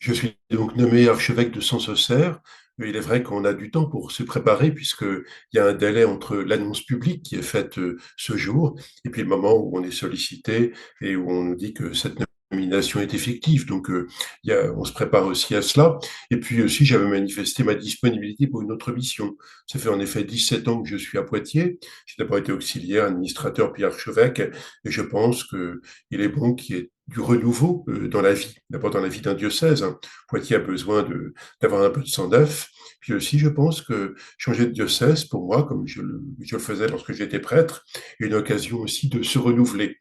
Je suis donc nommé archevêque de Sens-Auxerre. Il est vrai qu'on a du temps pour se préparer puisqu'il y a un délai entre l'annonce publique qui est faite ce jour et puis le moment où on est sollicité et où on nous dit que cette nomination est effective. Donc on se prépare aussi à cela. Et puis aussi, j'avais manifesté ma disponibilité pour une autre mission. Ça fait en effet 17 ans que je suis à Poitiers. J'ai d'abord été auxiliaire, administrateur, puis archevêque. Et je pense qu'il est bon qu'il y ait du renouveau dans la vie, d'abord dans la vie d'un diocèse, hein. Poitiers a besoin d'avoir un peu de sang neuf. Puis aussi, je pense que changer de diocèse, pour moi, comme je le faisais lorsque j'étais prêtre, est une occasion aussi de se renouveler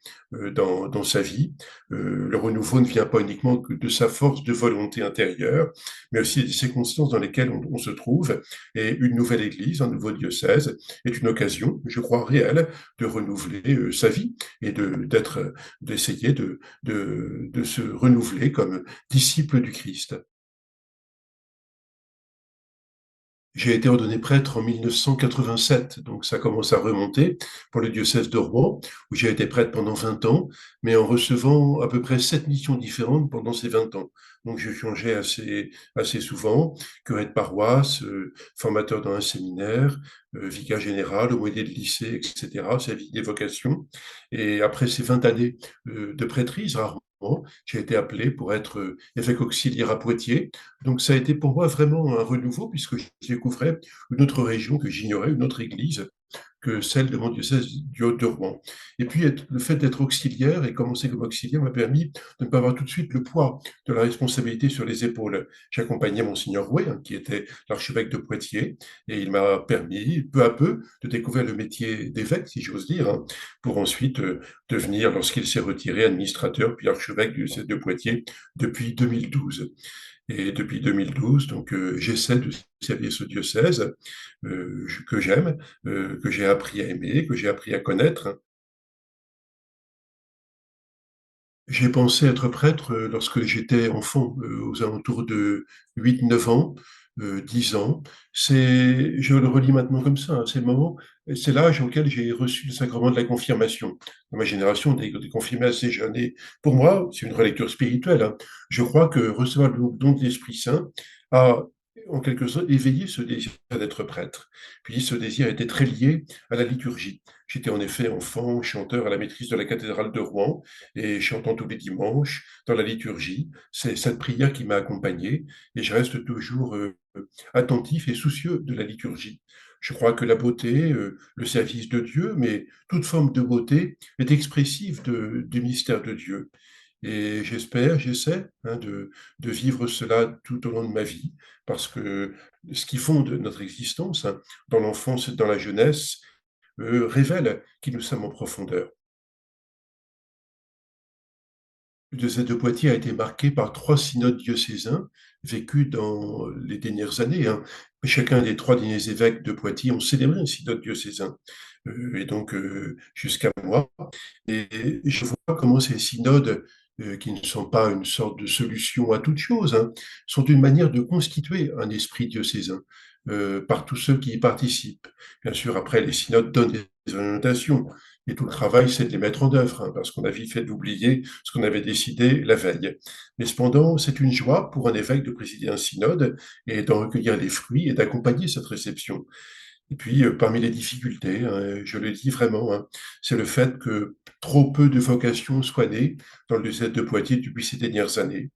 dans sa vie. Le renouveau ne vient pas uniquement que de sa force de volonté intérieure, mais aussi des circonstances dans lesquelles on se trouve. Et une nouvelle église, un nouveau diocèse, est une occasion, je crois, réelle de renouveler sa vie et d'essayer de se renouveler comme disciple du Christ. J'ai été ordonné prêtre en 1987, donc ça commence à remonter pour le diocèse de Rouen, où j'ai été prêtre pendant 20 ans, mais en recevant à peu près 7 missions différentes pendant ces 20 ans. Donc je changeais assez souvent, curé de paroisse, formateur dans un séminaire, vicaire général, aumônier de lycée, etc. C'est la vie des vocations. Et après ces 20 années de prêtrise, rarement, j'ai été appelé pour être évêque auxiliaire à Poitiers. Donc ça a été pour moi vraiment un renouveau puisque je découvrais une autre région que j'ignorais, une autre église que celle de mon diocèse du Haut-de-Rouen. Et puis le fait d'être auxiliaire et commencer comme auxiliaire m'a permis de ne pas avoir tout de suite le poids de la responsabilité sur les épaules. J'accompagnais monseigneur Rouet, hein, qui était l'archevêque de Poitiers, et il m'a permis, peu à peu, de découvrir le métier d'évêque, si j'ose dire, hein, pour ensuite devenir, lorsqu'il s'est retiré, administrateur, puis archevêque du diocèse de Poitiers depuis 2012. Et depuis 2012, donc j'essaie de servir ce diocèse que j'aime, que j'ai appris à aimer, que j'ai appris à connaître. J'ai pensé être prêtre lorsque j'étais enfant, aux alentours de 8, 9 ans, 10 ans. Je le relis maintenant comme ça, hein, c'est le moment, c'est l'âge auquel j'ai reçu le sacrement de la confirmation. Dans ma génération, des confirmés assez jeunes. Et pour moi, c'est une relecture spirituelle, hein. Je crois que recevoir le don de l'Esprit Saint a, en quelque sorte, éveillé ce désir d'être prêtre. Puis ce désir était très lié à la liturgie. J'étais en effet enfant, chanteur à la maîtrise de la cathédrale de Rouen, et chantant tous les dimanches dans la liturgie. C'est cette prière qui m'a accompagné et je reste toujours attentif et soucieux de la liturgie. Je crois que la beauté, le service de Dieu, mais toute forme de beauté est expressive du mystère de Dieu. Et j'essaie hein, de vivre cela tout au long de ma vie, parce que ce qui fonde notre existence, hein, dans l'enfance et dans la jeunesse, révèle qui nous sommes en profondeur. Le diocèse de Poitiers a été marqué par 3 synodes diocésains vécus dans les dernières années, hein. Chacun des 3 derniers évêques de Poitiers ont célébré un synode diocésain, et donc jusqu'à moi. Et je vois comment ces synodes, qui ne sont pas une sorte de solution à toute chose, hein, sont une manière de constituer un esprit diocésain par tous ceux qui y participent. Bien sûr, après, les synodes donnent des orientations, et tout le travail, c'est de les mettre en œuvre, hein, parce qu'on a vite fait d'oublier ce qu'on avait décidé la veille. Mais cependant, c'est une joie pour un évêque de présider un synode et d'en recueillir les fruits et d'accompagner cette réception. Et puis, parmi les difficultés, hein, je le dis vraiment, hein, c'est le fait que trop peu de vocations soient nées dans le diocèse de Poitiers depuis ces dernières années.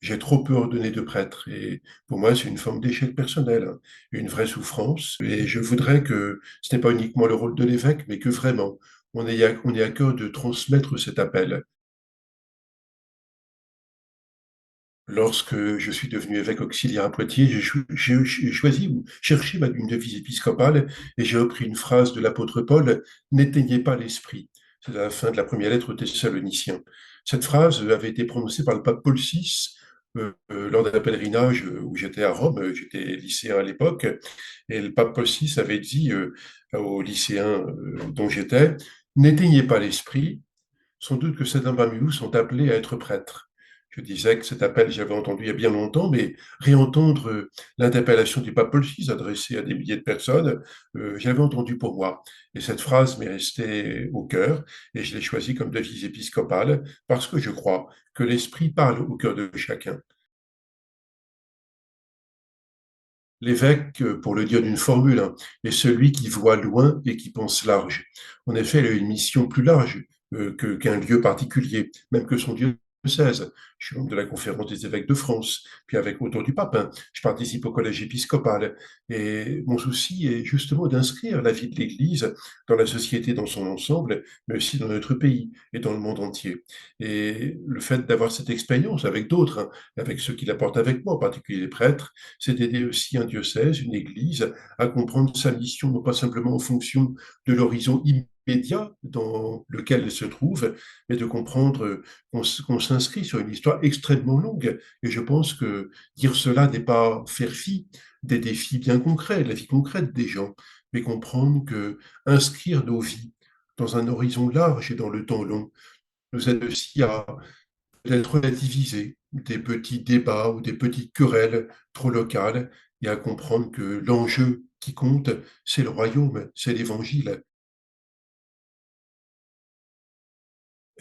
J'ai trop peu ordonné de prêtres et pour moi, c'est une forme d'échec personnel, hein, une vraie souffrance. Et je voudrais que ce n'est pas uniquement le rôle de l'évêque, mais que vraiment, on ait à cœur de transmettre cet appel. Lorsque je suis devenu évêque auxiliaire à Poitiers, j'ai choisi ou cherché une devise épiscopale et j'ai repris une phrase de l'apôtre Paul, n'éteignez pas l'esprit. C'est à la fin de la première lettre aux Thessaloniciens. Cette phrase avait été prononcée par le pape Paul VI lors d'un pèlerinage où j'étais à Rome, j'étais lycéen à l'époque, et le pape Paul VI avait dit aux lycéens dont j'étais, n'éteignez pas l'esprit, sans doute que certains parmi vous sont appelés à être prêtres. Je disais que cet appel, j'avais entendu il y a bien longtemps, mais réentendre l'interpellation du pape Paul VI adressée à des milliers de personnes, j'avais entendu pour moi. Et cette phrase m'est restée au cœur, et je l'ai choisie comme devise épiscopale, parce que je crois que l'Esprit parle au cœur de chacun. L'évêque, pour le dire d'une formule, hein, est celui qui voit loin et qui pense large. En effet, il a une mission plus large qu'un lieu particulier, même que son diocèse. Je suis membre de la conférence des évêques de France, puis avec autour du pape, hein, je participe au collège épiscopal. Et mon souci est justement d'inscrire la vie de l'Église dans la société dans son ensemble, mais aussi dans notre pays et dans le monde entier. Et le fait d'avoir cette expérience avec d'autres, hein, avec ceux qui la portent avec moi, en particulier les prêtres, c'est d'aider aussi un diocèse, une église, à comprendre sa mission, non pas simplement en fonction de l'horizon immédiat dans lequel elle se trouve, mais de comprendre qu'on s'inscrit sur une histoire extrêmement longue. Et je pense que dire cela n'est pas faire fi des défis bien concrets, de la vie concrète des gens, mais comprendre que inscrire nos vies dans un horizon large et dans le temps long nous aide aussi à peut-être relativiser des petits débats ou des petites querelles trop locales et à comprendre que l'enjeu qui compte, c'est le royaume, c'est l'évangile.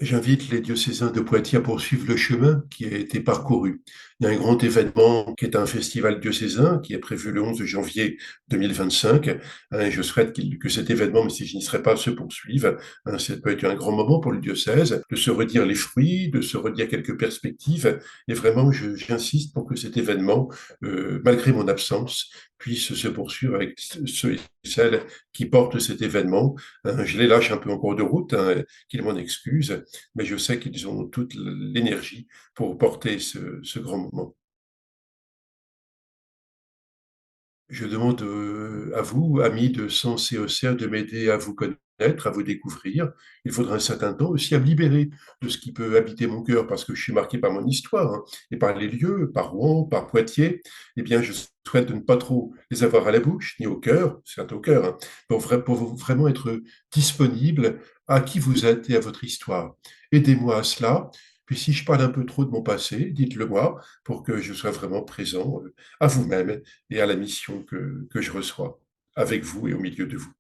J'invite les diocésains de Poitiers à poursuivre le chemin qui a été parcouru. Il y a un grand événement qui est un festival diocésain qui est prévu le 11 janvier 2025. Hein, je souhaite que cet événement, mais si je n'y serai pas, se poursuive. Hein, ça peut être un grand moment pour le diocèse de se redire les fruits, de se redire quelques perspectives. Et vraiment, j'insiste pour que cet événement, malgré mon absence, puisse se poursuivre avec ceux et celles qui portent cet événement. Hein, je les lâche un peu en cours de route, hein, qu'ils m'en excusent, mais je sais qu'ils ont toute l'énergie pour porter ce grand moment. Je demande à vous, amis de Sens et Auxerre, de m'aider à vous connaître, à vous découvrir. Il faudra un certain temps aussi à me libérer de ce qui peut habiter mon cœur, parce que je suis marqué par mon histoire, hein, et par les lieux, par Rouen, par Poitiers. Eh bien, je souhaite de ne pas trop les avoir à la bouche, ni au cœur, c'est au cœur, hein, pour vraiment être disponible à qui vous êtes et à votre histoire. Aidez-moi à cela. Puis si je parle un peu trop de mon passé, dites-le moi pour que je sois vraiment présent à vous-même et à la mission que je reçois avec vous et au milieu de vous.